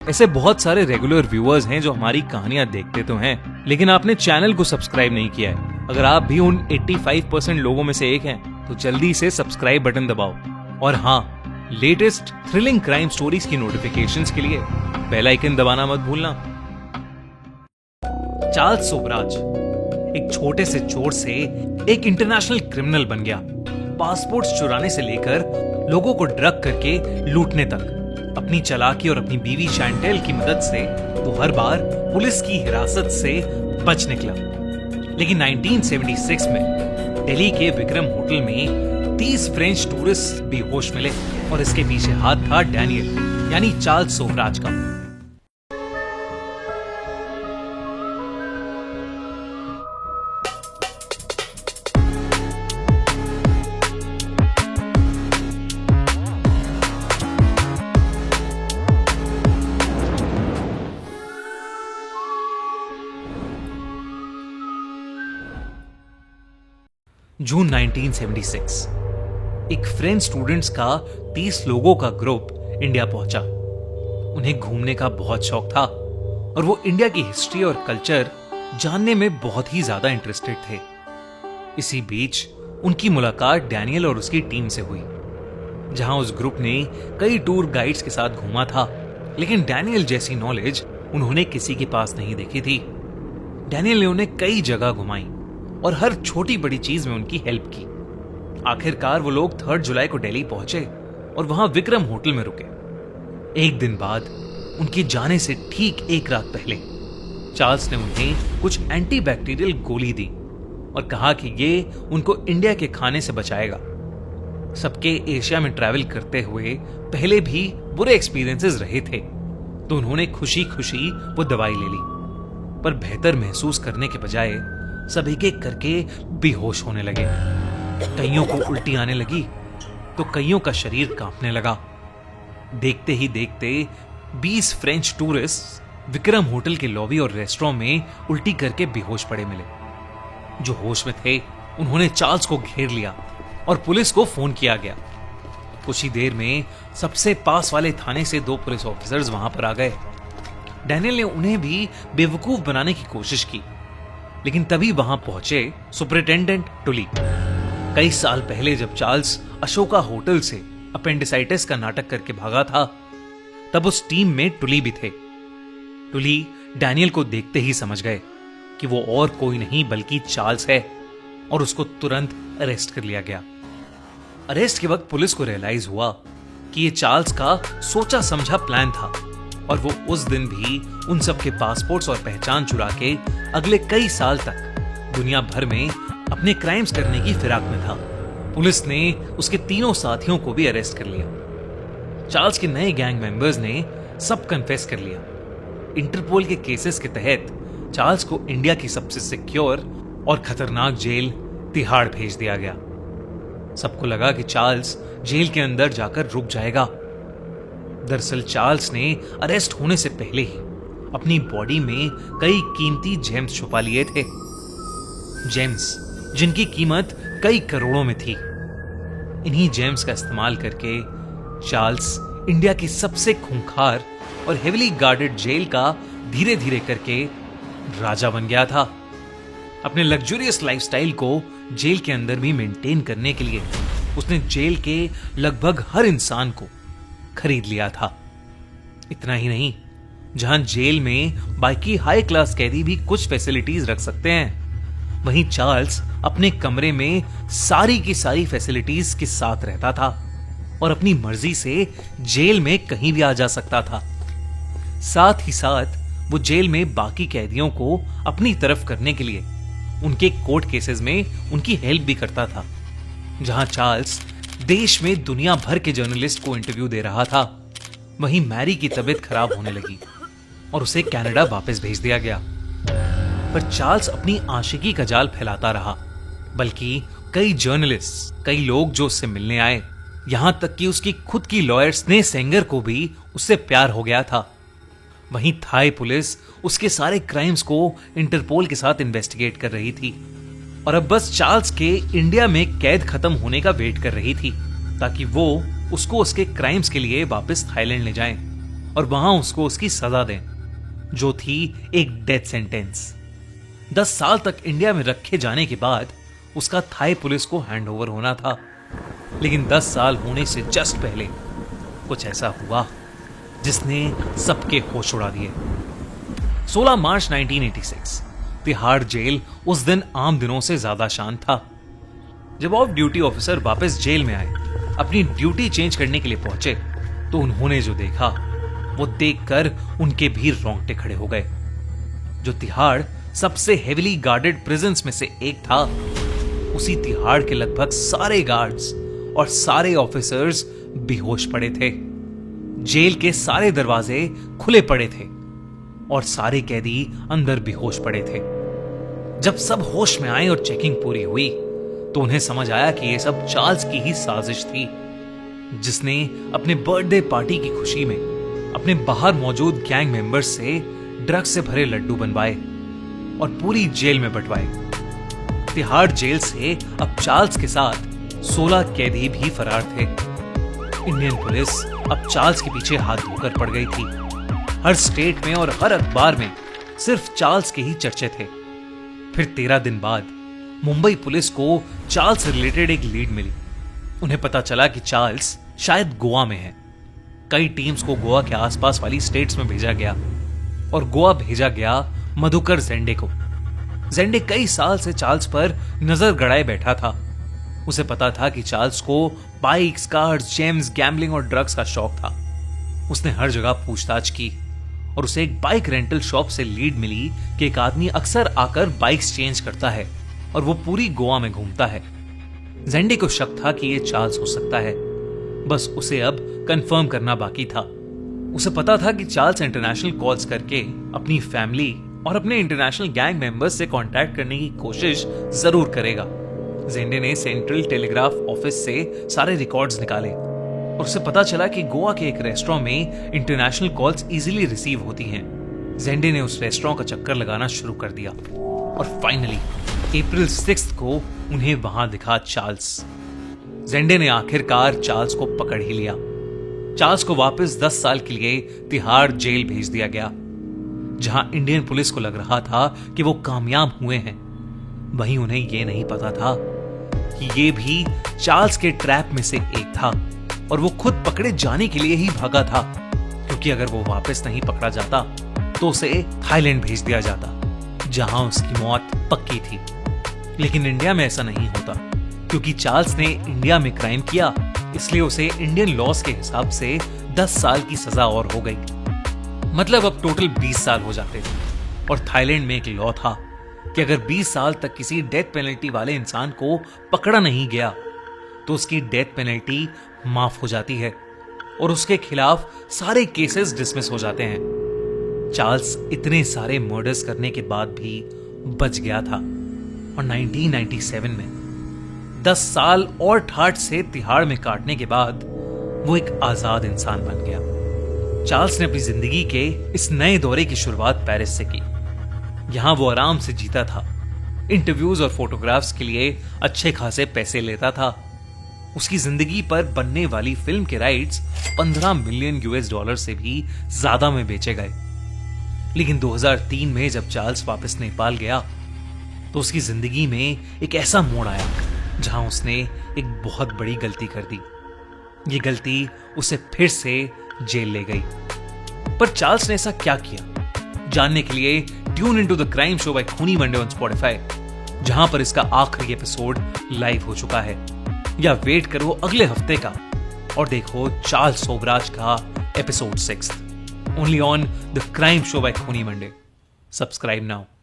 ऐसे बहुत सारे रेगुलर व्यूअर्स हैं जो हमारी कहानियां देखते तो हैं, लेकिन आपने चैनल को सब्सक्राइब नहीं किया है। अगर आप भी उन 85% लोगों में से एक हैं, तो जल्दी से सब्सक्राइब बटन दबाओ। और हाँ, लेटेस्ट थ्रिलिंग क्राइम स्टोरीज की नोटिफिकेशंस के लिए बेल आइकन दबाना मत भूलना। चार्ल्स सोबराज एक छोटे से चोर से एक इंटरनेशनल क्रिमिनल बन गया। पासपोर्ट्स चुराने से लेकर लोगों को ड्रग करके लूटने तक। अपनी चालाकी और अपनी बीवी शैंटेल की मदद से वो हर बार पुलिस की हिरासत से बच निकला। लेकिन 1976 में दिल्ली के विक्रम होटल में 30 फ्रेंच टूरिस्ट बेहोश मिले और इसके पीछे हाथ था डैनियल यानी चार्ल्स सोबराज का। जून 1976 एक फ्रेंच स्टूडेंट्स का 30 लोगों का ग्रुप इंडिया पहुंचा। उन्हें घूमने का बहुत शौक था और वो इंडिया की हिस्ट्री और कल्चर जानने में बहुत ही ज्यादा इंटरेस्टेड थे। इसी बीच उनकी मुलाकात डैनियल और उसकी टीम से हुई, जहां उस ग्रुप ने कई टूर गाइड्स के साथ घूमा था, लेकिन डैनियल जैसी नॉलेज उन्होंने किसी के पास नहीं देखी थी। डैनियल ने उन्हें कई जगह घुमाई और हर छोटी बड़ी चीज में उनकी हेल्प की। आखिरकार वो लोग 3 जुलाई को दिल्ली पहुंचे और वहां विक्रम होटल में रुके। एक दिन बाद उनके जाने से ठीक एक रात पहले चार्ल्स ने उन्हें कुछ एंटीबैक्टीरियल गोली दी और कहा कि ये उनको इंडिया के खाने से बचाएगा। सबके एशिया में ट्रैवल करते हुए पहले भी बुरे एक्सपीरियंसेस रहे थे, तो उन्होंने खुशी खुशी वो दवाई ले ली। पर बेहतर महसूस करने के बजाय सभी के करके बेहोश होने लगे। कईयों को उल्टी आने लगी तो कईयों का शरीर कांपने लगा। देखते ही देखते 20 फ्रेंच टूरिस्ट विक्रम होटल के लॉबी और रेस्टोरेंट में उल्टी करके बेहोश पड़े मिले। जो होश में थे उन्होंने चार्ल्स को घेर लिया और पुलिस को फोन किया गया। कुछ ही देर में सबसे पास वाले थाने से 2 पुलिस ऑफिसर्स वहां पर आ गए। डैनियल ने उन्हें भी बेवकूफ बनाने की कोशिश की, लेकिन तभी वहां पहुंचे सुपरिटेंडेंट टुली। कई साल पहले जब चार्ल्स अशोका होटल से अपेंडिसाइटिस का नाटक करके भागा था, तब उस टीम में टुली भी थे। टुली डैनियल को देखते ही समझ गए कि वो और कोई नहीं बल्कि चार्ल्स है और उसको तुरंत अरेस्ट कर लिया गया। अरेस्ट के वक्त पुलिस को रियलाइज हुआ कि ये चार्ल्स का सोचा समझा प्लान था और वो उस दिन भी उन सब के पासपोर्ट्स और पहचान चुरा के अगले कई साल तक दुनिया भर में अपने क्राइम्स करने की फिराक में था। पुलिस ने उसके 3 साथियों को भी अरेस्ट कर लिया। चार्ल्स के नए गैंग मेंबर्स ने सब कन्फेस कर लिया। इंटरपोल के केसेस के तहत चार्ल्स को इंडिया की सबसे सिक्योर और खतरनाक जेल तिहाड़ भेज दिया गया। सबको लगा कि चार्ल्स जेल के अंदर जाकर रुक जाएगा। दरअसल चार्ल्स ने अरेस्ट होने से पहले ही अपनी बॉडी में कई कीमती जेम्स छुपा लिए थे। जेम्स जिनकी कीमत कई करोड़ों में थी। इन्हीं जेम्स का इस्तेमाल करके चार्ल्स इंडिया की सबसे खूंखार और हेविली गार्डेड जेल का धीरे धीरे करके राजा बन गया था। अपने लग्जूरियस लाइफस्टाइल को जेल के अंदर भी मेंटेन करने के लिए उसने जेल के लगभग हर इंसान को खरीद लिया था। इतना ही नहीं, जहां जेल में बाकी हाई क्लास कैदी भी कुछ फैसिलिटीज रख सकते हैं, वहीं चार्ल्स अपने कमरे में सारी की सारी फैसिलिटीज के साथ रहता था और अपनी मर्जी से जेल में कहीं भी आ जा सकता था। साथ ही साथ वो जेल में बाकी कैदियों को अपनी तरफ करने के लिए उनके कोर्ट केसेस में उनकी हेल्प भी करता था। जहां चार्ल्स देश में दुनिया भर के जर्नलिस्ट को इंटरव्यू दे रहा था, वहीं मैरी की तबीयत खराब होने लगी और उसे कनाडा वापस भेज दिया गया। पर चार्ल्स अपनी आशिकी का जाल फैलाता रहा, बल्कि कई जर्नलिस्ट, कई लोग जो उससे मिलने आए, यहां तक कि उसकी खुद की लॉयर स्नेह सेंगर को भी उससे प्यार हो गया था। वहीं थाई पुलिस उसके सारे क्राइम्स को इंटरपोल के साथ इन्वेस्टिगेट कर रही थी और अब बस चार्ल्स के इंडिया में कैद खत्म होने का वेट कर रही थी ताकि वो उसको उसके क्राइम्स के लिए वापस थाईलैंड ले जाएं। और वहां उसको उसकी सजा दें, जो थी एक डेथ सेंटेंस। 10 साल तक इंडिया में रखे जाने के बाद उसका थाई पुलिस को हैंडओवर होना था, लेकिन 10 साल होने से जस्ट पहले कुछ ऐसा हुआ जिसने सबके होश उड़ा दिए। 16 मार्च 1986 तिहाड़ जेल उस दिन आम दिनों से ज्यादा शांत था। जब ऑफ ड्यूटी ऑफिसर वापस जेल में आए, अपनी ड्यूटी चेंज करने के लिए पहुंचे, तो उन्होंने जो देखा वो देखकर उनके भी रोंगटे खड़े हो गए। जो तिहाड़ सबसे हेविली गार्डेड प्रिजन्स में से एक था, उसी तिहाड़ के लगभग सारे गार्ड्स और सारे ऑफिसर्स बेहोश पड़े थे। जेल के सारे दरवाजे खुले पड़े थे और सारे कैदी अंदर बेहोश पड़े थे। जब सब होश में आए और चेकिंग पूरी हुई, तो उन्हें समझ आया कि यह सब चार्ल्स की ही साजिश थी, जिसने अपने बर्थडे पार्टी की खुशी में अपने बाहर मौजूद गैंग मेंबर्स से ड्रग्स से भरे लड्डू बनवाए और पूरी जेल में बंटवाए। तिहाड़ जेल से अब चार्ल्स के साथ 16 कैदी भी फरार थे। इंडियन पुलिस अब चार्ल्स के पीछे हाथ धोकर पड़ गई थी। हर स्टेट में और हर अखबार में सिर्फ चार्ल्स के ही चर्चे थे। फिर 13 दिन बाद मुंबई पुलिस को चार्ल्स से रिलेटेड एक लीड मिली। उन्हें पता चला कि चार्ल्स शायद गोवा में है। कई टीम्स को गोवा के आसपास वाली स्टेट्स में भेजा गया और गोवा भेजा गया मधुकर जेंडे को। जेंडे कई साल से चार्ल्स पर नजर गड़ाए बैठा था। उसे पता था कि चार्ल्स को बाइक्स, कार्स, जेम्स, गैम्बलिंग और ड्रग्स का शौक था। उसने हर जगह पूछताछ की और उसे एक बाइक रेंटल शॉप से लीड मिली कि एक आदमी अक्सर आकर बाइक्स चेंज करता है और वो पूरी गोवा में घूमता है। जेंडे को शक था कि ये चार्ल्स हो सकता है, बस उसे अब कंफर्म करना बाकी था। उसे पता था कि चार्ल्स इंटरनेशनल कॉल्स करके अपनी फैमिली और अपने इंटरनेशनल गैंग मेंबर्स से कांटेक्ट करने की कोशिश जरूर करेगा। जेंडे ने सेंट्रल टेलीग्राफ ऑफिस से सारे रिकॉर्ड्स निकाले और उसे पता चला कि गोवा के एक रेस्टोरेंट में इंटरनेशनल कॉल्स इजीली रिसीव होती हैं। जेंडे ने उस रेस्टोरेंट का चक्कर लगाना शुरू कर दिया और फाइनली अप्रैल 6 को उन्हें वहां दिखा चार्ल्स। जेंडे ने आखिरकार चार्ल्स को पकड़ ही लिया। चार्ल्स को वापस 10 साल के लिए तिहाड़ जेल भेज दिया गया। जहां इंडियन पुलिस को लग रहा था कि वो कामयाब हुए हैं, वहीं उन्हें यह नहीं पता था कि ये भी चार्ल्स के ट्रैप में से एक था और वो खुद पकड़े जाने के लिए ही भागा था, क्योंकि अगर वो वापस नहीं पकड़ा जाता तो उसे थाईलैंड भेज दिया जाता, जहां उसकी मौत पक्की थी। लेकिन इंडिया में ऐसा नहीं होता, क्योंकि चार्ल्स ने इंडिया में क्राइम किया, इसलिए उसे इंडियन लॉस के हिसाब से 10 साल की सजा और हो गई। मतलब अब टोटल 20 साल हो जाते थे। और थाईलैंड में एक लॉ था कि अगर 20 साल तक किसी डेथ पेनल्टी वाले इंसान को पकड़ा नहीं गया तो उसकी डेथ पेनल्टी माफ हो जाती है और उसके खिलाफ सारे केसेस डिसमिस हो जाते हैं। चार्ल्स इतने सारे मर्डर्स करने के बाद भी बच गया था और 1997 में 10 साल और ठाठ से तिहाड़ में काटने के बाद वो एक आजाद इंसान बन गया। चार्ल्स ने अपनी जिंदगी के इस नए दौरे की शुरुआत पेरिस से की। यहां वो आराम से जीता था, इंटरव्यूज और फोटोग्राफ्स के लिए अच्छे खासे पैसे लेता था। उसकी जिंदगी पर बनने वाली फिल्म के राइट्स 15 मिलियन US$ से भी ज्यादा में बेचे गए। लेकिन 2003 में जब चार्ल्स वापस नेपाल गया तो उसकी जिंदगी में एक ऐसा मोड़ आया जहां उसने एक बहुत बड़ी गलती कर दी। ये गलती उसे फिर से जेल ले गई। पर चार्ल्स ने ऐसा क्या किया, जानने के लिए tune into the crime show by Khooni Monday on Spotify, जहां पर इसका आखिरी एपिसोड लाइव हो चुका है। या वेट करो अगले हफ्ते का और देखो चार्ल्स सोबराज का episode 6 only on the crime show by Khooni Monday. Subscribe now.